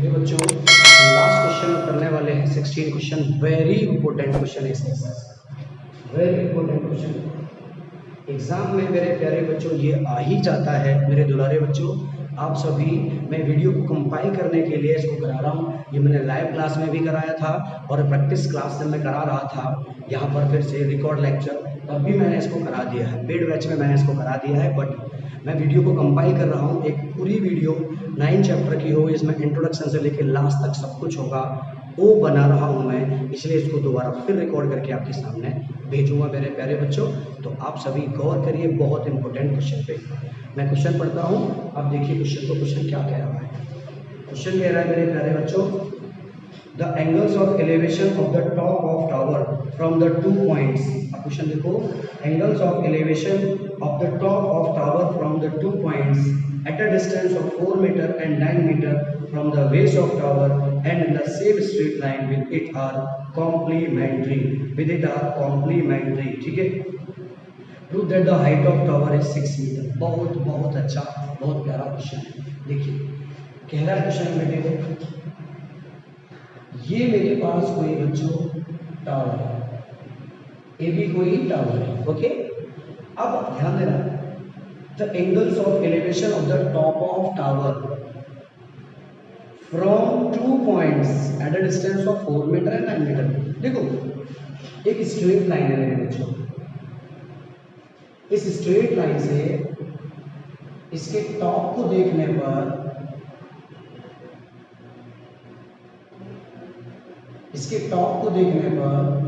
देखिए बच्चों, last question करने वाले हैं 16 क्वेश्चन, वेरी इंपॉर्टेंट क्वेश्चन है इसके साथ, वेरी इंपॉर्टेंट क्वेश्चन एग्जाम में मेरे प्यारे बच्चों ये आ ही जाता है। मेरे दुलारे बच्चों, आप सभी, मैं वीडियो को कंपाइल करने के लिए इसको करा रहा हूँ। ये मैंने लाइव क्लास में भी कराया था और प्रैक्टिस क्लास में मैं करा रहा था यहाँ पर फिर से रिकॉर्ड लेक्चर, तब भी मैंने इसको करा दिया है। पेड बैच में मैंने इसको करा दिया है, बट मैं वीडियो को कंपाइल कर रहा हूँ। एक पूरी वीडियो 9 चैप्टर की होगी, इसमें इंट्रोडक्शन से लेकर लास्ट तक सब कुछ होगा, वो बना रहा हूँ मैं, इसलिए इसको दोबारा फिर रिकॉर्ड करके आपके सामने भेजूंगा मेरे प्यारे बच्चों। तो आप सभी गौर करिए, बहुत इंपॉर्टेंट क्वेश्चन पे मैं क्वेश्चन पढ़ता हूँ। अब देखिए क्वेश्चन को, क्वेश्चन क्या कह रहा है। क्वेश्चन कह रहा है मेरे प्यारे बच्चों, the angles of elevation of the top of tower from the 2 points. अब क्वेश्चन देखो, angles of elevation of the top of tower from the 2 points at a distance of 4 meter and 9 meter from the base of tower and in the same straight line with it are complementary, ठीक है। Prove that the height of tower is 6 meter। बहुत बहुत अच्छा, बहुत प्यारा question है। देखिए कह रहा है क्वेश्चन में, देखो ये मेरे पास कोई बच्चों टावर है, ये भी कोई टावर है, ओके। अब ध्यान देना, the angles of elevation of the top of tower from 2 points at a distance of 4 metre and 9 metre. देखो एक स्ट्रेट लाइन है मेरे बच्चों, इस स्ट्रेट लाइन से इसके टॉप को देखने पर, इसके टॉप को देखने पर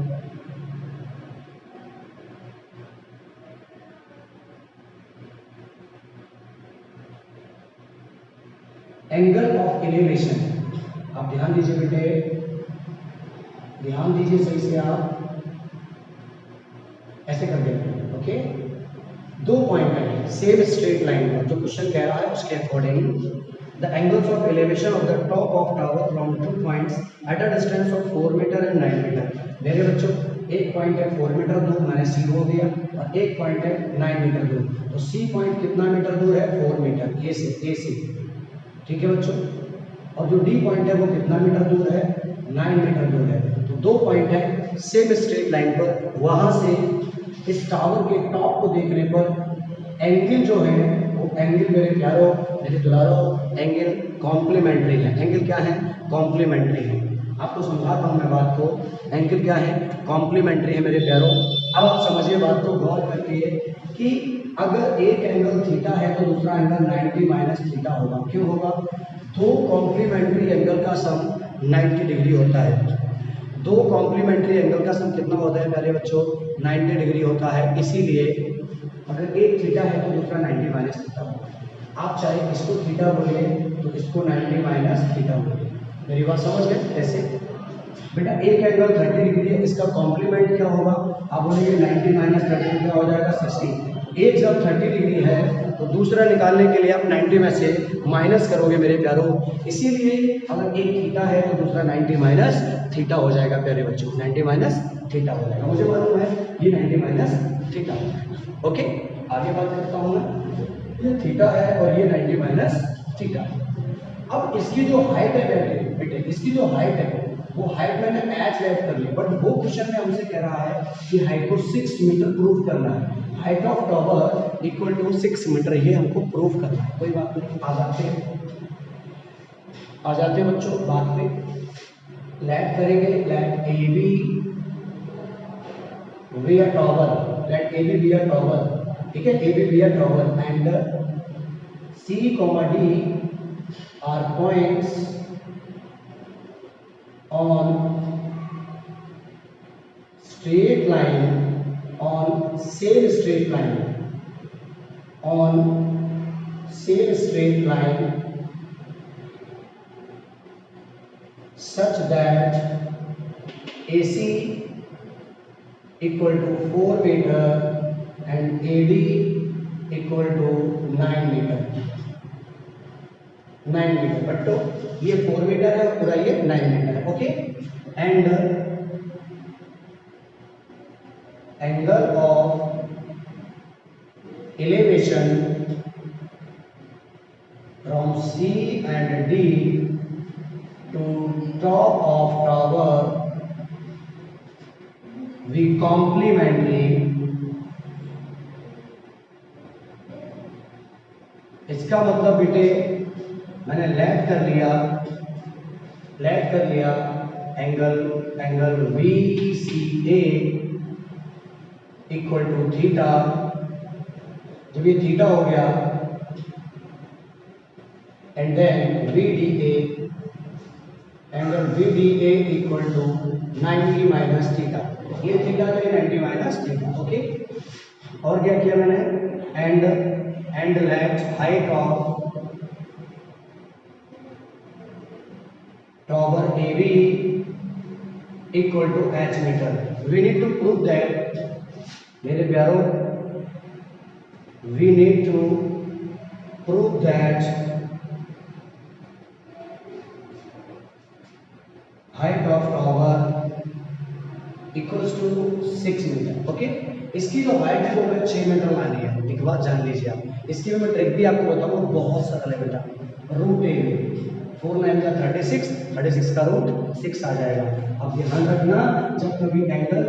एंगल ऑफ एलिवेशन, आप ध्यान दीजिए बेटे, ध्यान दीजिए सही से, आप ऐसे कर देंगे, ओके। 2 पॉइंट है सेम स्ट्रेट लाइन पर, जो क्वेश्चन कह रहा है उसके according, the angles of elevation of the top of tower from 2 points at a distance of 4 metre and 9 metre. मेरे बच्चों एक पॉइंट है 4 मीटर दूर, मैंने सी हो गया, और एक पॉइंट है 9 मीटर दूर। तो सी पॉइंट कितना मीटर दूर है? 4 मीटर, ए से, ठीक है बच्चों। और जो डी पॉइंट है वो कितना मीटर दूर है? 9 मीटर दूर है। तो 2 पॉइंट है सेम स्ट्रेट लाइन पर, वहां से इस टावर के टॉप को देखने पर एंगल जो है वो एंगल मेरे प्यारो, मेरे दुलारो, एंगल कॉम्प्लीमेंट्री है। एंगल क्या है? कॉम्प्लीमेंट्री है। आपको समझाता हूँ मैं बात को, एंगल क्या है? कॉम्प्लीमेंट्री है मेरे प्यारो। अब आप समझिए बात को गौर करके कि अगर एक एंगल थीटा है तो दूसरा एंगल 90 माइनस थीटा होगा। क्यों होगा? 2 कॉम्प्लीमेंट्री एंगल का सम 90 डिग्री होता है। 2 कॉम्प्लीमेंट्री एंगल का सम कितना होता है प्यारे बच्चों? 90 डिग्री होता है। इसीलिए अगर एक थीटा है तो दूसरा 90 माइनस थीटा होगा। आप चाहे इसको थीटा बोलिए तो इसको 90 माइनस थीटा बोलिए। मेरी बात समझ गए? कैसे बेटा, एक एंगल 30 डिग्री है, इसका कॉम्प्लीमेंट क्या होगा? आप बोलेंगे 90 माइनस 30 क्या हो जाएगा? 60। एक जब 30 डिग्री है तो दूसरा निकालने के लिए आप 90 में से माइनस करोगे मेरे प्यारो। इसीलिए अगर एक थीटा है तो दूसरा 90 माइनस थीटा हो जाएगा प्यारे बच्चों, 90 माइनस थीटा हो जाएगा। मुझे मालूम है ये 90 माइनस थीटा हो जाएगा, ओके। आगे बात करता हूँ मैं, ये थीटा है और ये 90 माइनस थीटा। अब इसकी जो हाइट है बेटे, इसकी जो हाइट है वो हाइट मैंने एच लेट कर ली, बट वो क्वेश्चन में हमसे कह रहा है कि हाइट को 6 मीटर प्रूव करना है। Height of tower equal to 6 metre, ये हमको प्रूव करना है। कोई बात नहीं, आ जाते हैं बच्चों बात पे। लेट करेंगे, let A B a tower, let A B a tower, ठीक है, A B a tower and C comma D are points on straight line, on same straight line, on same straight line such that AC equal to 4 meter and AD equal to 9 meter। 9 metre, but तो ये 4 metre है और पूरा ये 9 metre है, okay. And angle of elevation from C and D to top of tower we complementary, इसका मतलब बेटे मैंने लेट कर लिया angle VCA equal to theta. जब ये थीटा हो गया and then angle VDA equal to 90 minus theta. ये थीटा का 90 माइनस थीटा। ओके, और क्या किया मैंने, and let height of tower AB equal to h metre. We need to prove that, मेरे प्यारों, we need to prove that height of tower equals to 6 metre. Okay, इसकी जो height है वो हमें 6 मीटर मानी है। एक बात जान लीजिए आप, इसकी मैं ट्रिक भी आपको बताऊंगा, बहुत सरल है बेटा। रूट ए 4 9 का 36 का रूट 6 आ जाएगा। अब ध्यान रखना, जब कभी एंगल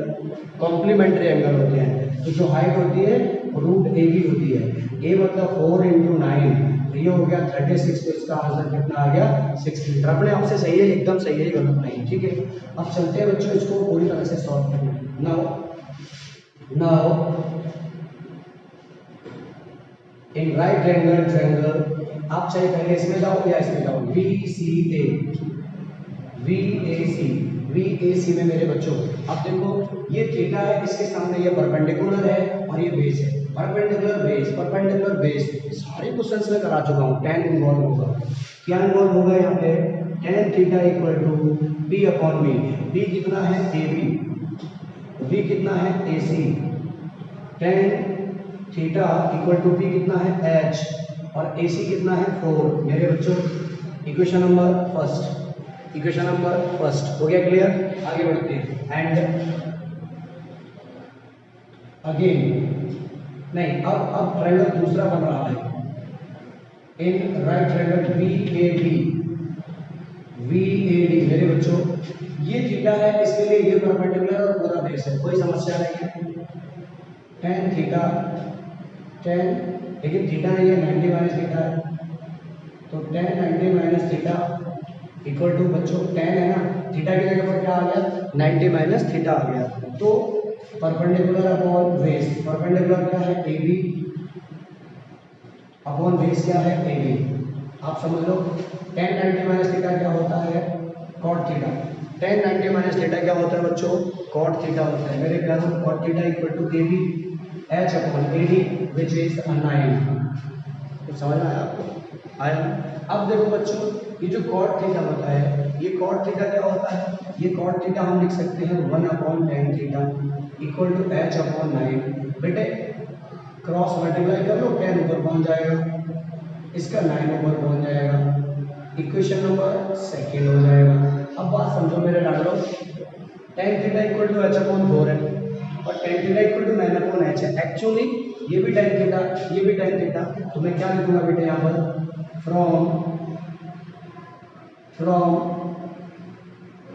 कॉम्प्लीमेंट्री एंगल होते हैं तो जो हाइट होती है रूट ए भी होती है। ए मतलब 4 × 9, ये हो गया 36, तो इसका आंसर कितना आ गया 6 मीटर। अपने आप से सही है, एकदम सही है, गलत नहीं। ठीक है, अब चलते हैं बच्चों इसको पूरी तरह से सॉल्व करना। Now in right angle triangle, आप चाहे पहले इसमें जाओ या इसमें जाओ, VAC में मेरे बच्चों अब देखो ये थीटा है, इसके सामने ये परपेंडिकुलर है और ये बेस है। परपेंडिकुलर बेस सारे क्वेश्चंस में करा चुका हूँ। tan इन्वॉल्व होगा, क्या इन्वॉल्व होगा यहाँ पे, tan theta equal to P/V। P कितना है AB, V कितना है AC, tan theta equal to P कितना है H और AC कितना है 4। मेरे बच्चों इक्वेशन नंबर फर्स्ट हो गया क्लियर। आगे बढ़ते हैं, एंड अगेन नहीं, अब ट्रायंगल दूसरा बन रहा है। इन राइट ट्रायंगल VAD मेरे बच्चों ये थीटा है, इसके लिए ये परपेंडिकुलर और पूरा बेस है, कोई समस्या नहीं है। tan थीटा लेकिन थीटा नहीं है, 90 माइनस थीटा है, तो tan 90 minus theta equal to बच्चों tan है ना, थीटा की जगह पर क्या आ गया 90 माइनस थीटा आ गया। तो परपेंडिकुलर अपॉन बेस, परपेंडिकुलर क्या है AB अपॉन बेस क्या है AB। आप समझ लो tan 90 माइनस थीटा क्या होता है cot theta. tan 90 minus theta क्या होता है बच्चों, cot थीटा होता है। मेरे प्यारों cot theta equal to AB H upon AD which is 9। तो समझ में आया आपको, आया। अब देखो बच्चों ये जो cot थीटा होता है, ये cot थीटा क्या होता है, ये cot थीटा हम लिख सकते हैं 1/tan theta equal to H upon 9। बेटे क्रॉस मल्टीप्लाई कर लो, tan ऊपर पहुंच जाएगा, इसका 9 ऊपर पहुंच जाएगा, इक्वेशन नंबर सेकंड हो जाएगा। अब बात समझो मेरे लाडलो, tan theta equal to H upon 4 है और tan theta equal to 9 upon H है। एक्चुअली ये भी tan थीटा, ये भी tan थीटा, तो मैं क्या लिखूंगा बेटे यहाँ पर, from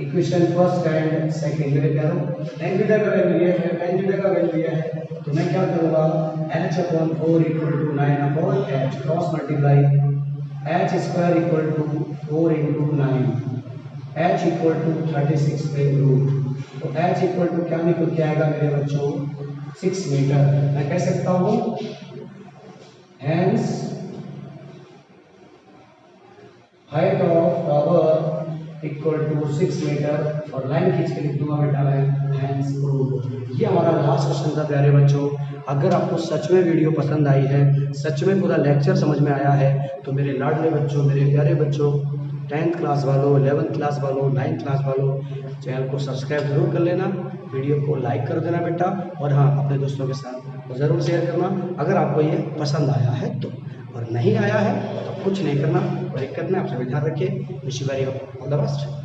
equation first and second. मेरे प्यारों tan थीटा का वैल्यू ये है, tan थीटा का वैल्यू ये है, तो मैं क्या करूंगा H upon 4 equal to 9 upon H, cross multiply H square equal to 4 × 9, H equal to 36 पे रूट, तो H इक्वल टू क्या निकल के आएगा मेरे बच्चों 6 मीटर। मैं कह सकता हूँ hence height of tower equal to 6 metre, और लाइन खींच के लिख दूंगा बेटा मैं हेंस प्रूव। ये हमारा लास्ट क्वेश्चन था प्यारे बच्चों। अगर आपको सच में वीडियो पसंद आई है, सच में पूरा लेक्चर समझ में आया है, तो मेरे लाडले बच्चों, मेरे प्यारे बच्चों, 10th क्लास वालों, 11th क्लास वालों, 9th क्लास वालों, चैनल को सब्सक्राइब जरूर कर लेना, वीडियो को लाइक कर देना बेटा, और हाँ अपने दोस्तों के साथ ज़रूर शेयर करना अगर आपको ये पसंद आया है तो, और नहीं आया है तो कुछ नहीं करना, कोई दिक्कत नहीं, आप सभी ध्यान रखिए। Wish you very all the best.